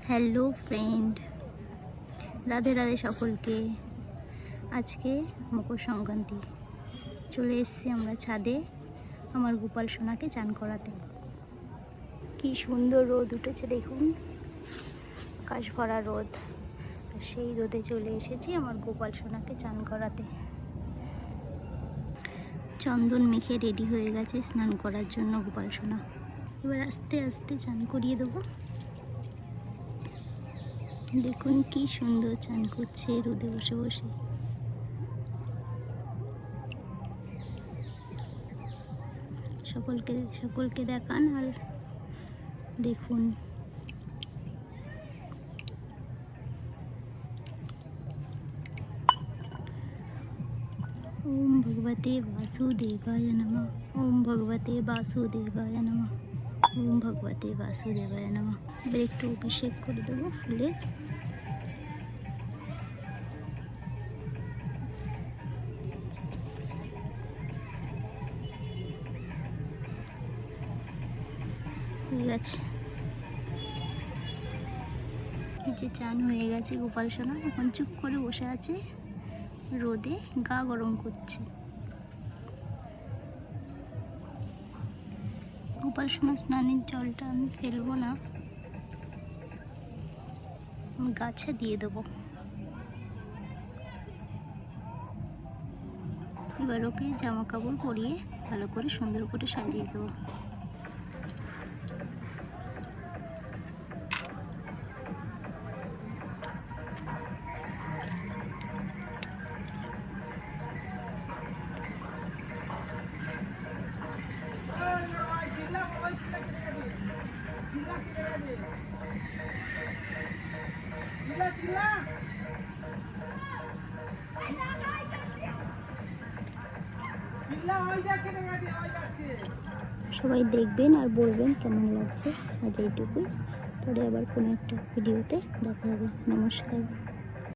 Hello friend, Radhe Radhe সকলকে। আজকে মকর সংক্রান্তি, চলে এসেছি আমরা ছাদে আমার গোপাল সোনাকে চান করাতে। কি সুন্দর রোদ উঠেছে দেখুন, আকাশ ভরা রোদ। সেই রোদে চলে এসেছি আমার গোপাল সোনাকে চান করাতে। চন্দন মেখে রেডি হয়ে গেছে স্নান করার জন্য গোপাল সোনা। এবার আস্তে আস্তে চান করিয়ে দেবো। দেখুন কি সুন্দর চান করছে রোদে বসে বসে। সকলকে দেখান আর দেখুন। ওম ভগবতে বাসুদেবায় নমঃ। ওম ভগবতে বাসুদেবায় নমঃ। ওম ভগবতে বাসুদেবায় নমঃ। এবার একটু অভিষেক করে দেবো ফুলে। হয়ে গেছে, এই যে চান হয়ে গেছে। গোপাল সোনা এখন চুপ করে বসে আছে, রোদে গা গরম করছে। গোপাল সোনা স্নানের জলটা আমি ফেলবো না, আমি গাছে দিয়ে দেবো। এবার ওকে জামা কাপড় পরিয়ে ভালো করে সুন্দর করে সাজিয়ে দেবো। সবাই দেখবেন আর বলবেন কেমন লাগছে। আজ এইটুকুই, পরে আবার কোনো একটা ভিডিওতে দেখা হবে। নমস্কার।